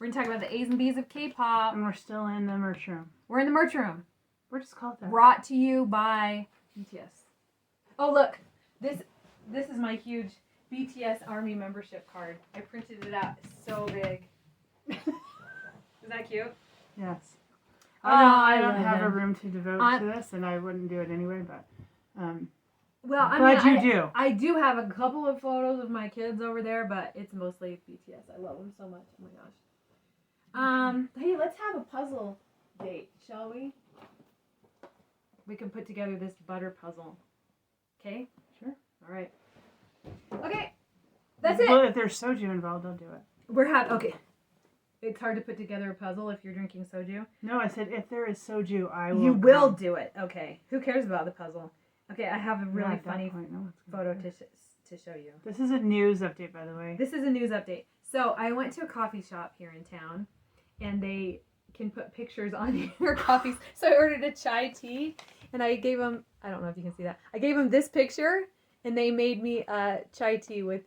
We're going to talk about the A's and B's of K-pop. And we're still in the merch room. We're in the merch room. We're just called that. Brought to you by BTS. Oh, look. This is my huge BTS Army membership card. I printed it out. It's so big. Is that cute? Yes. Oh, I I don't love have them. a room to devote to this, and I wouldn't do it anyway, but Well, I glad mean, you do. I do have a couple of photos of my kids over there, but it's mostly BTS. I love them so much. Oh my gosh. Hey, let's have a puzzle date, shall we? We can put together this butter puzzle. Okay? Sure. All right. Okay. That's it. Well, if there's soju involved, I'll do it. Okay. It's hard to put together a puzzle if you're drinking soju. No, I said if there is soju, I will. You will do it. Okay. Who cares about the puzzle? Okay, I have a really funny photo to show you. This is a news update, by the way. This is a news update. So I went to a coffee shop here in town, and they can put pictures on your coffees. So I ordered a chai tea, and I gave them, I don't know if you can see that. I gave them this picture, and they made me a chai tea with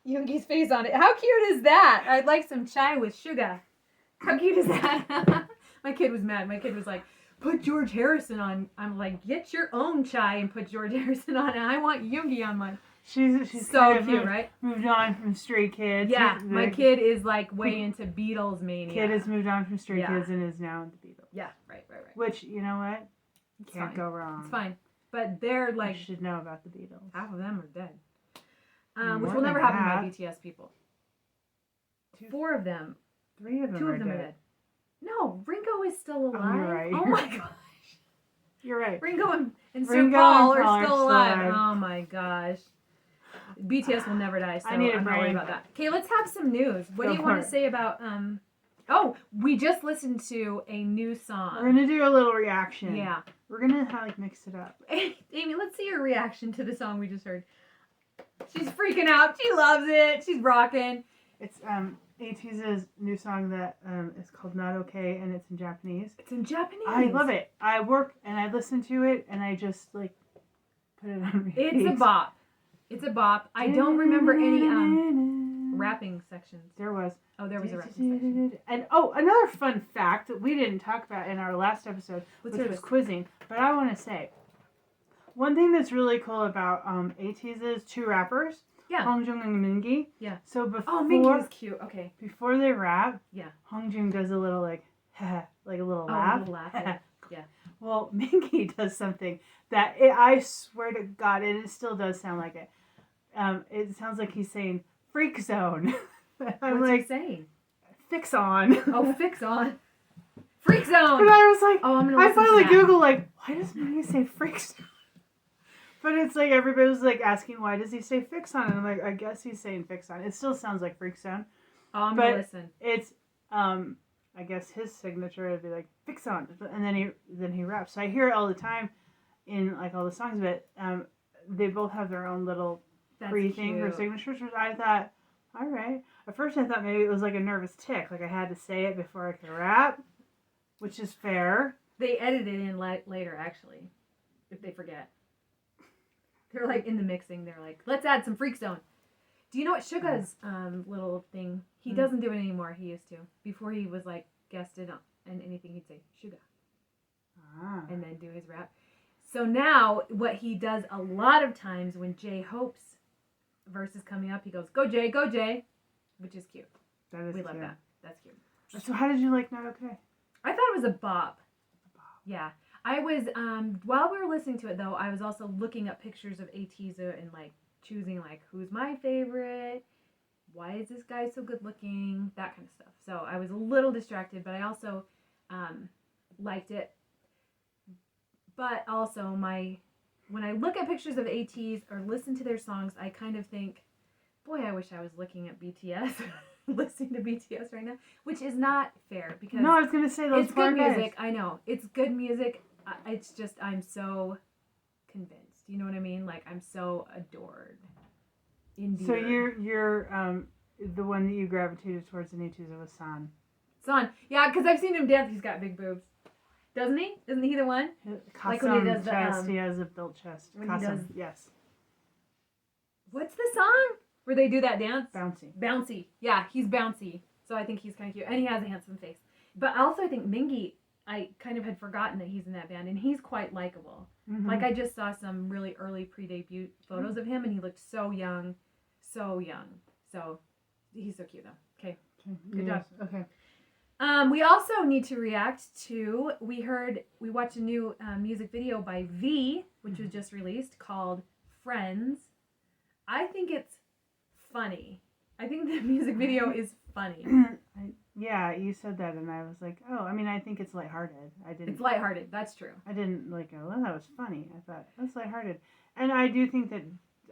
Yoongi's face on it. How cute is that? I'd like some chai with sugar. How cute is that? My kid was mad. My kid was like, put George Harrison on. I'm like, get your own chai and put George Harrison on, and I want Yoongi on mine. She's so kind of cute, right? Moved on from Stray Kids. Yeah, my kid is like way into Beatles mania. Kid has moved on from Stray Kids and is now into Beatles. Yeah, right. Which, you know what? Can't go wrong. It's fine. But they're like... You should know about the Beatles. Half of them are dead. Which will never happen to my BTS people. 4 of them. 3 of them 2 are of them dead. are dead. No, Ringo is still alive. Oh, you're right. Oh my gosh. You're right. Ringo and Sir Ringo Paul and Paul are still alive. Oh my gosh. BTS will never die, so I'm not worried about that. Okay, let's have some news. What do you want to say about Oh, we just listened to a new song. We're gonna do a little reaction. Yeah. We're gonna mix it up. Amy, let's see your reaction to the song we just heard. She's freaking out. She loves it. She's rocking. It's ateez's new song that is called Not Okay, and it's in Japanese. It's in Japanese. I love it. I work and I listen to it and I just like put it on repeat. It's a bop. It's a bop. I don't remember any rapping sections. There was. Oh, there was a rapping section. And another fun fact that we didn't talk about in our last episode, which was quizzing, but I want to say one thing that's really cool about ateez's 2 rappers. Yeah. Hongjung and Mingi. Yeah. So before... Oh, Mingi is cute. Okay. Before they rap... Yeah. Hongjung does a little like a little laugh. A little laugh. Yeah. Well, Mingi does something that I swear to God, it still does sound like it. It sounds like he's saying "freak zone." What's he saying? Fix on. Oh, fix on. Freak zone. And I was like, oh, I'm gonna. I finally Googled like, why does Mingi say freak zone? But it's like everybody was like asking, why does he say fix on? And I'm like, I guess he's saying fix on. It still sounds like freak zone. Oh, I'm gonna listen. It's I guess his signature would be like fix on, and then he raps. So I hear it all the time in like all the songs, but they both have their own little pre-thing for signatures, which I thought, all right. At first I thought maybe it was like a nervous tick, like I had to say it before I could rap, which is fair. They edit it in later, actually, if they forget. They're like in the mixing, they're like, let's add some freak zone. Do you know what Suga's little thing? He doesn't do it anymore. He used to. Before he was like guested on and anything, he'd say Suga. And then do his rap. So now what he does a lot of times when J-Hope's verse is coming up, he goes, go Jay, which is cute. That is we love that. That's cute. So how did you like Not Okay? I thought it was a bop. Yeah. I was, while we were listening to it though, I was also looking up pictures of ateez and like choosing like, who's my favorite? Why is this guy so good looking? That kind of stuff. So I was a little distracted, but I also liked it. But also when I look at pictures of ateez or listen to their songs, I kind of think, boy, I wish I was looking at BTS, listening to BTS right now, which is not fair because no, I was gonna say those it's good music. I know it's good music. It's just I'm so convinced. You know what I mean? Like I'm so adored. Endeared. So you're the one that you gravitated towards in ateez was San. San, yeah, because I've seen him dance. He's got big boobs, doesn't he? Isn't he the one? Like when he does the chest, he has a built chest. When he does, yes. What's the song where they do that dance? Bouncy. Bouncy. Yeah, he's bouncy. So I think he's kind of cute, and he has a handsome face. But also, I think Mingy, I kind of had forgotten that he's in that band, and he's quite likable. Mm-hmm. Like, I just saw some really early pre-debut photos of him, and he looked so young, so young. So he's so cute, though. Okay, good job. Okay. We also need to react to, we watched a new music video by V, which was just released, called Friends. I think it's funny. I think the music video is funny. Yeah, you said that, and I was like, oh, I mean, I think it's lighthearted. It's lighthearted, that's true. I didn't like, oh, well, that was funny. I thought, that's lighthearted. And I do think that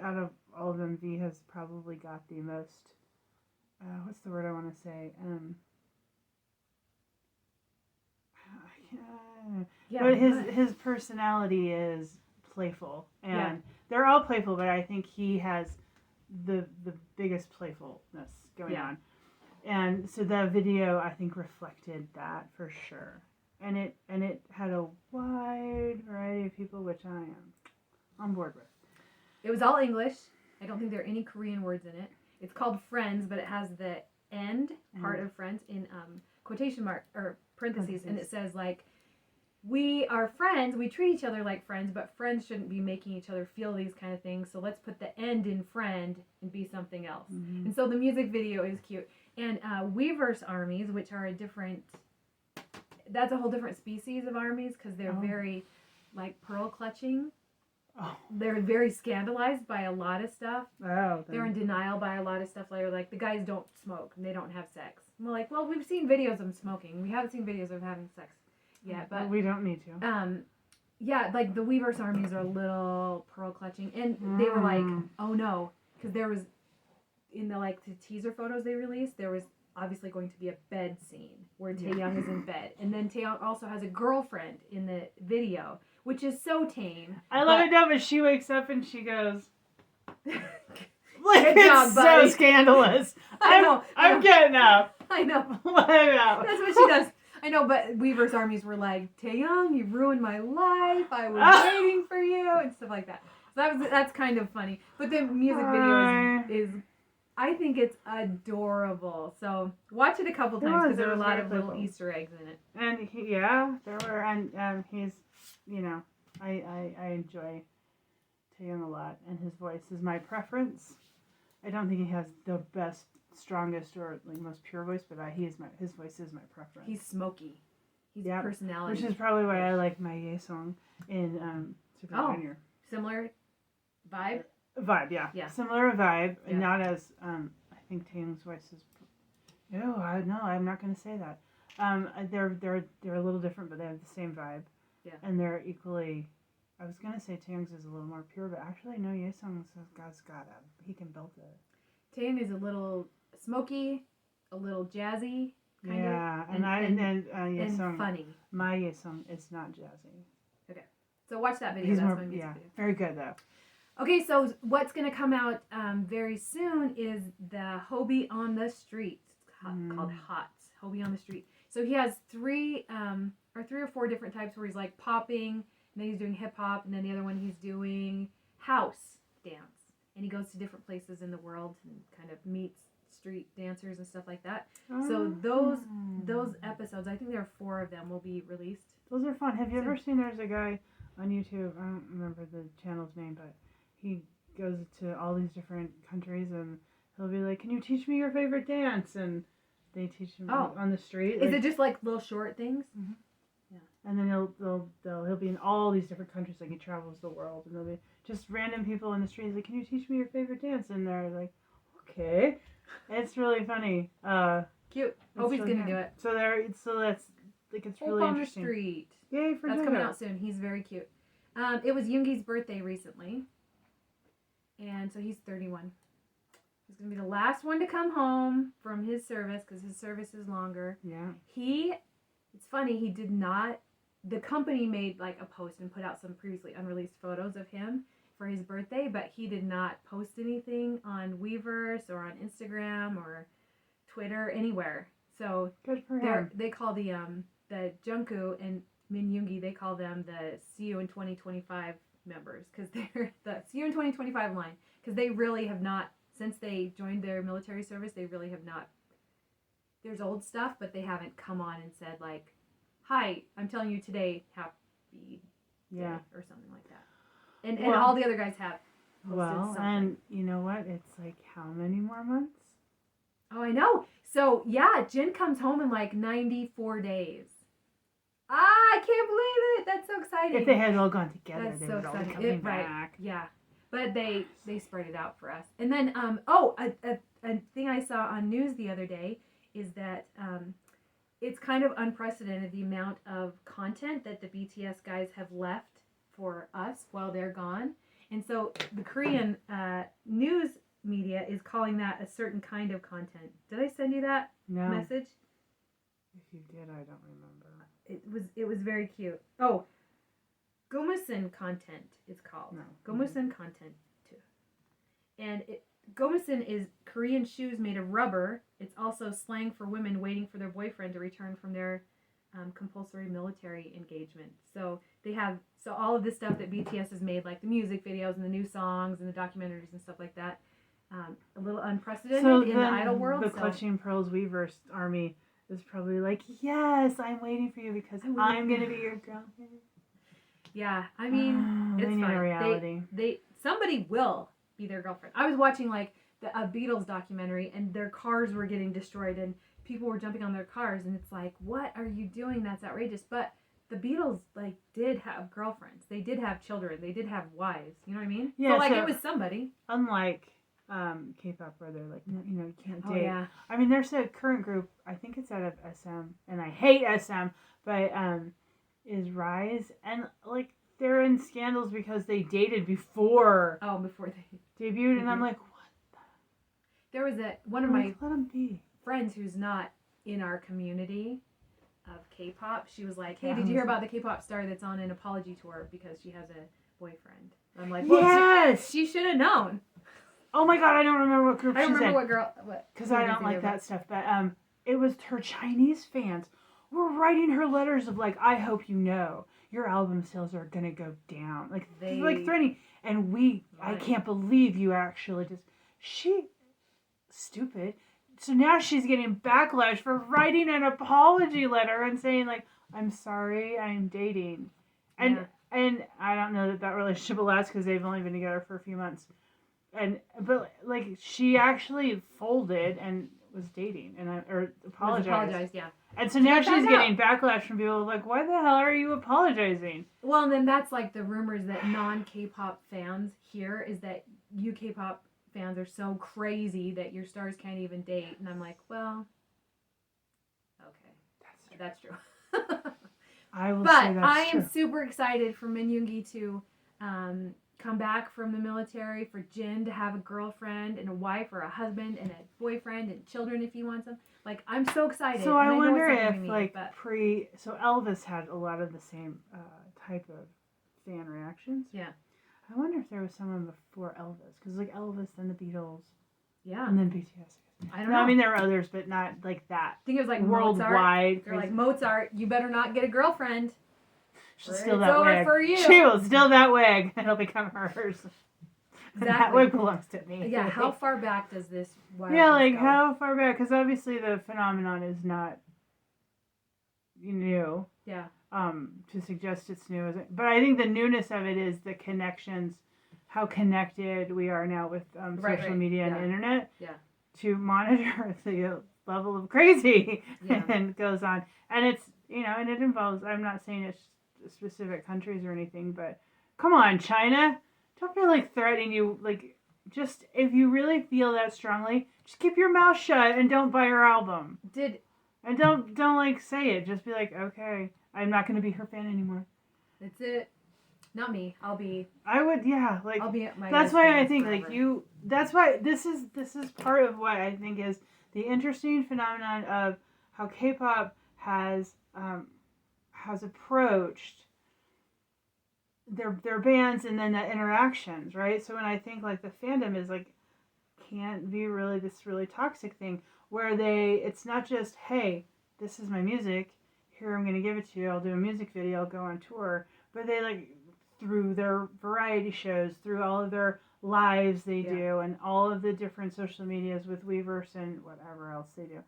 out of all of them, V has probably got the most, what's the word I want to say? Yeah, but his personality is playful, and they're all playful, but I think he has the biggest playfulness going on. And so the video, I think, reflected that for sure. And it had a wide variety of people, which I am on board with. It was all English. I don't think there are any Korean words in it. It's called Friends, but it has the end part of Friends in quotation mark or parentheses, and it says like, we are friends, we treat each other like friends, but friends shouldn't be making each other feel these kind of things, so let's put the end in friend and be something else. Mm-hmm. And so the music video is cute. And Weverse armies, which are that's a whole different species of armies, because they're very, like, pearl clutching. Oh. They're very scandalized by a lot of stuff. Oh, they're in denial by a lot of stuff. Like the guys don't smoke and they don't have sex. And we're like, well, we've seen videos of them smoking. We haven't seen videos of having sex yet, but we don't need to. Yeah, like the Weverse armies are a little pearl clutching, and they were like, oh no, because there was in the teaser photos they released, there was obviously going to be a bed scene where Taeyoung is in bed, and then Taeyoung also has a girlfriend in the video, which is so tame. I love it now, but she wakes up and she goes, Good it's job, buddy. so scandalous. I know. I'm getting up. I know. What about? That's what she does. I know, but Weverse armies were like, Taeyoung, you ruined my life. I was waiting for you, and stuff like that. So that's kind of funny. But the music video is I think it's adorable. So watch it a couple times, because there are a lot of little Easter eggs in it. And there were, and he's, I enjoy Taeyoung a lot, and his voice is my preference. I don't think he has the best, strongest, or most pure voice, but his voice is my preference. He's smoky. He's personality. Which is probably why I like my Ye song in Super Junior. Similar vibe? Vibe, yeah. Similar vibe, and not as, I think Taeyoung's voice is, no, I'm not going to say that. They're a little different, but they have the same vibe. Yeah. And they're equally, I was going to say Taeyoung's is a little more pure, but actually, no, Ye song's he can belt it. Taeyoung is a little smoky, a little jazzy, kind of. And Song, funny. My Ye song is not jazzy. Okay. So watch that video. He's That's more, my music video. Very good, though. Okay, so what's going to come out very soon is the Hobie on the Street. It's called HOTS, Hobie on the Street. So he has three or four different types where he's like popping, and then he's doing hip hop, and then the other one he's doing house dance. And he goes to different places in the world and kind of meets street dancers and stuff like that. So those episodes, I think there are 4 of them, will be released. Those are fun. Have you ever seen, there's a guy on YouTube, I don't remember the channel's name, but he goes to all these different countries, and he'll be like, can you teach me your favorite dance? And they teach him on the street. Is it just like little short things? Mm-hmm. Yeah. And then he'll be in all these different countries, like he travels the world, and there'll be just random people in the street. He's like, can you teach me your favorite dance? And they're like, okay. It's really funny. Cute. Hope he's gonna do it. So that's like, it's really on interesting. The Street. Yay for That's coming out soon. He's very cute. It was Yoongi's birthday recently, and so he's 31. He's gonna be the last one to come home from his service, because his service is longer. Yeah. It's funny, he did not. The company made like a post and put out some previously unreleased photos of him for his birthday, but he did not post anything on Weverse or on Instagram or Twitter, anywhere. So good for him. They call the Jungkook and Min Yoongi, they call them the See You in 2025 members, because they're the See You in 2025 line, because they really have not, since they joined their military service, they really have not there's old stuff, but they haven't come on and said like, "Hi, I'm telling you today, happy day," or something like that. And all the other guys have. Well, something. and you know what? It's like how many more months? Oh, I know. So yeah, Jin comes home in like 94 days. I can't believe it. That's so exciting. If they had all gone together, That's they so would all be exciting. coming back. Yeah. But they spread it out for us. And then a thing I saw on news the other day is that it's kind of unprecedented the amount of content that the BTS guys have left for us while they're gone. And so the Korean news media is calling that a certain kind of content. Did I send you that message? If you did, I don't remember. It was very cute. Oh, Gomusin content it's called. No. Gomusin content too. And Gomusin is Korean shoes made of rubber. It's also slang for women waiting for their boyfriend to return from their compulsory military engagement. So they have all of this stuff that BTS has made, like the music videos and the new songs and the documentaries and stuff like that. A little unprecedented in the idol world. The Clutching Pearls Weverse army is probably like, yes, I'm waiting for you because I'm gonna be your girlfriend. Yeah, I mean, it's fine. Reality. Somebody will be their girlfriend. I was watching like a Beatles documentary, and their cars were getting destroyed, and people were jumping on their cars, and it's like, what are you doing? That's outrageous. But the Beatles like did have girlfriends. They did have children. They did have wives. You know what I mean? Yeah. So it was somebody. Unlike K-pop, where they're like, you can't date. Oh, yeah. I mean, there's a current group. I think it's out of SM, and I hate SM, but is Rise, and like they're in scandals because they dated before. Oh, before they debuted, and I'm like, what? There was one of my let them be. Friends who's not in our community of K-pop. She was like, "Hey, did you hear about the K-pop star that's on an apology tour because she has a boyfriend?" I'm like, well, yes, she should have known. Oh my god, I don't remember what group she's in. I don't remember what girl. Because I don't like that stuff. But it was her Chinese fans were writing her letters of like, I hope you know your album sales are gonna go down, like threatening. And I can't believe you actually stupid. So now she's getting backlash for writing an apology letter and saying like, I'm sorry, I'm dating, and I don't know that relationship will last because they've only been together for a few months. But like she actually folded and was dating or apologized. Yeah. And so now she's getting backlash from people like, why the hell are you apologizing? Well, and then that's like the rumors that non-K-pop fans hear is that you K-pop fans are so crazy that your stars can't even date, and I'm like, well, okay, that's true. I will say that's true. I am super excited for Min Yoongi to come back from the military, for Jin to have a girlfriend and a wife or a husband and a boyfriend and children if he wants them. Like, I'm so excited. So I wonder if so Elvis had a lot of the same type of fan reactions. Yeah. I wonder if there was someone before Elvis, because like Elvis, then the Beatles, yeah, and then BTS. I don't know. I mean, there were others, but not like that. I think it was like worldwide. Mozart. They're like, Mozart, you better not get a girlfriend. She'll steal that wig. For you. She will steal that wig, and it'll become hers. Exactly. That wig belongs to me. Yeah. How far back does this? Go? How far back? Because obviously the phenomenon is not new. Yeah. To suggest it's new, but I think the newness of it is the connections, how connected we are now with social media and internet. Yeah. To monitor the level of crazy and goes on, and it's and it involves. I'm not saying it's specific countries or anything, but come on, China, don't be like threatening you. Like, just if you really feel that strongly, just keep your mouth shut and don't buy her album. And don't like say it. Just be like, okay, I'm not going to be her fan anymore. That's it. Not me. I'll be I'll be at my. That's why I think forever. That's why this is part of what I think is the interesting phenomenon of how K-pop has approached their bands and then the interactions, right? So when I think like the fandom is like can't be really this really toxic thing where it's not just, hey, this is my music, here I'm going to give it to you, I'll do a music video, I'll go on tour, but they like through their variety shows, through all of their lives they do, and all of the different social medias with Weverse and whatever else they do,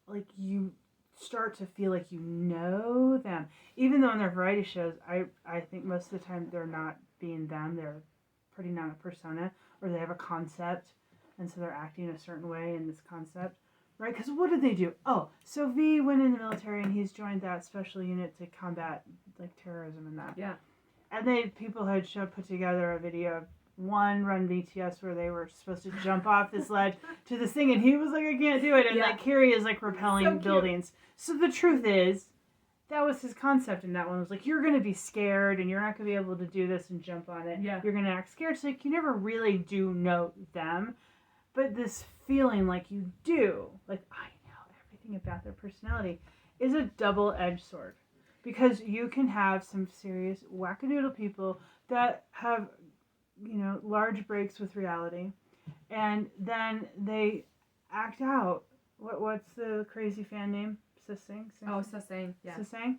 like you start to feel like you know them, even though in their variety shows, I think most of the time they're not being them. They're putting on a persona, or they have a concept, and so they're acting a certain way in this concept, right? Because what did they do? Oh, so V went in the military and he's joined that special unit to combat like terrorism and that. Yeah. And people had put together a video of one run BTS where they were supposed to jump off this ledge to this thing, and he was like, I can't do it, and like Carrie is like repelling buildings. So the truth is, that was his concept in that one. Was like, you're gonna be scared and you're not gonna be able to do this and jump on it. Yeah. You're gonna act scared. So like, you never really do know them, but this feeling like you do, like I know everything about their personality, is a double-edged sword. Because you can have some serious wackadoodle people that have, large breaks with reality, and then they act out. What's the crazy fan name? Sissing? Oh, Sissing. Yeah. Sissing.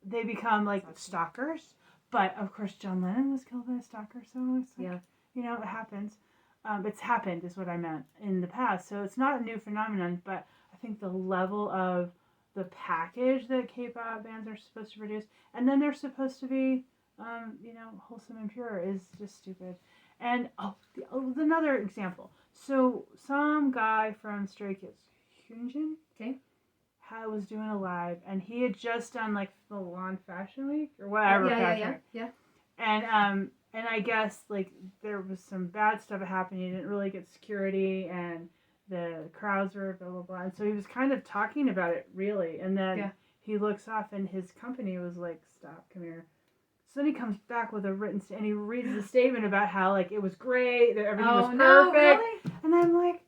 They become like stalkers. But of course, John Lennon was killed by a stalker, so it's like, it happens. It's happened, is what I meant, in the past. So it's not a new phenomenon, but I think the level of the package that K-pop bands are supposed to produce, and then they're supposed to be, wholesome and pure, is just stupid. And another example. So some guy from Stray Kids, Hyunjin, was doing a live, and he had just done like Milan Fashion Week or whatever. Yeah. And I guess like there was some bad stuff that happened. He didn't really get security, and the crowds were blah blah blah. And so he was kind of talking about it really, and then he looks off, and his company was like, "Stop, come here." So then he comes back with a written and he reads the statement about how like it was great, that everything was perfect. No, really? And I'm like,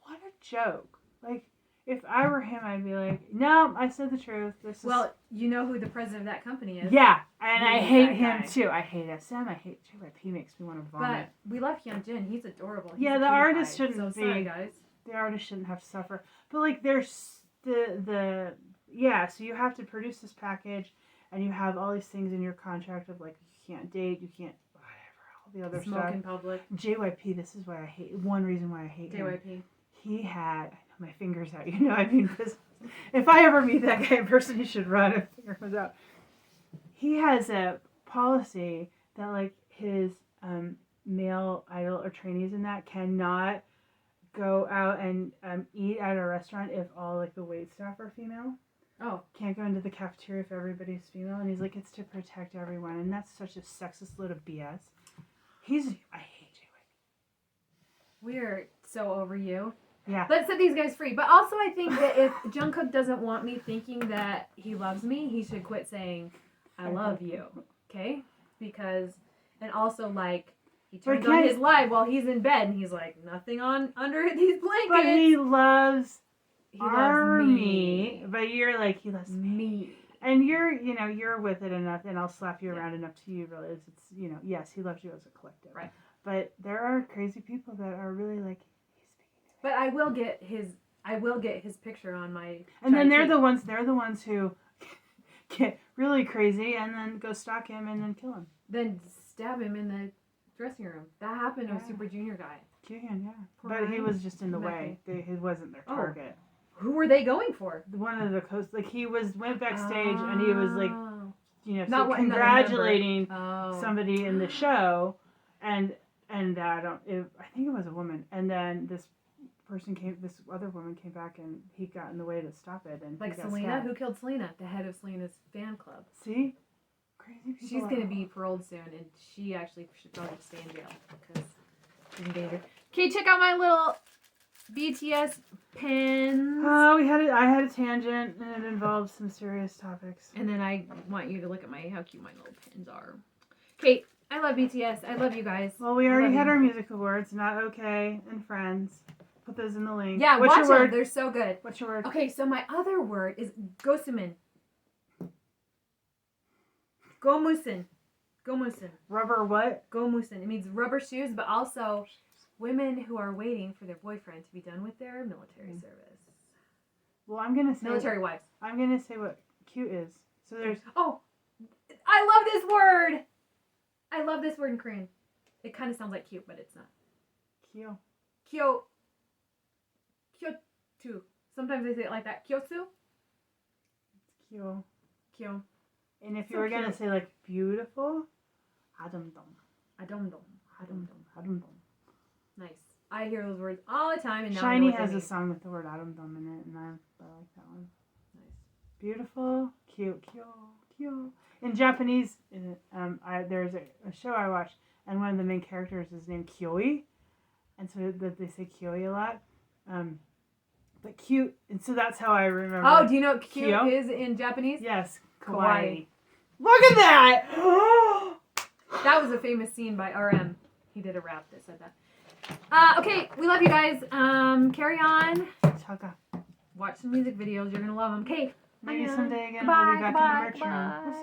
what a joke! Like, if I were him, I'd be like, no, I said the truth. Well, you know who the president of that company is. Yeah, and I hate him too. I hate SM. I hate JYP. Makes me want to vomit. But we love Hyunjin. He's adorable. He's the artist shouldn't be. Sorry, guys. The artist shouldn't have to suffer. But like, there's so you have to produce this package, and you have all these things in your contract of like, you can't date, you can't whatever, all the other Smoke stuff. in public. JYP. This is why I hate. One reason why I hate JYP. him. He had. My fingers out, if I ever meet that guy in person, he should run if finger comes out. He has a policy that like his male idol or trainees in that cannot go out and eat at a restaurant if all like the wait staff are female. Oh. Can't go into the cafeteria if everybody's female, and he's like, it's to protect everyone, and that's such a sexist load of BS. I hate JYP. We're so over you. Yeah. Let's set these guys free. But also, I think that if Jungkook doesn't want me thinking that he loves me, he should quit saying, I love you. Okay? Because, and also, like, he turns on his live while he's in bed, and he's like, nothing on under these blankets. But he loves me. But you're like, he loves me. And you're with it enough, and I'll slap you around enough to you realize it's, yes, he loves you as a collective. Right. But there are crazy people that are really like, but I will get his picture on my. And then they're the ones who get really crazy and then go stalk him and then kill him. Then stab him in the dressing room. That happened to a Super Junior guy. But he was just in the way. He wasn't their target. Who were they going for? One of the he went backstage and he was like, not congratulating somebody in the show, and I think it was a woman, and then this other woman came back, and he got in the way to stop it, and like Selena. Who killed Selena? The head of Selena's fan club. See, crazy people. She's gonna be paroled soon, and she actually should probably stay in jail because she's in danger. Okay, check out my little BTS pins. Oh, I had a tangent, and it involved some serious topics. And then I want you to look at how cute my little pins are. Okay, I love BTS. I love you guys. Well, we already had our music awards. Not Okay and Friends. Put those in the link. Yeah, What's watch your word? them. They're so good. What's your word? Okay, so my other word is gosumin. Gomusin. Rubber what? Gomusin. It means rubber shoes, but also women who are waiting for their boyfriend to be done with their military service. Well, I'm gonna say military wives. I'm gonna say what cute is. So there's. Oh, I love this word. I love this word in Korean. It kind of sounds like cute, but it's not. Kyo. Kyo. kyotu. Sometimes they say it like that. Kyosu? Kyo. Kyo. And if you So were gonna cute. say like beautiful, adumdum. Adomdom. Adumdum. Adumdum. Nice. I hear those words all the time, and now I know Shiny what they has a mean. song with the word adumdum in it, and I like that one. Nice. Beautiful, cute, cute. In Japanese, there's a show I watched, and one of the main characters is named Kyoi, and so that they say Kyoi a lot. But cute, and so that's how I remember. Oh, do you know what cute Kyo? is in Japanese? Yes, Kawaii. Look at that! That was a famous scene by RM. He did a rap that said that. Okay, we love you guys. Carry on. Chaka. Watch some music videos. You're gonna love them. Okay. Maybe bye. someday again Goodbye, we'll be back in the merch goodbye. room.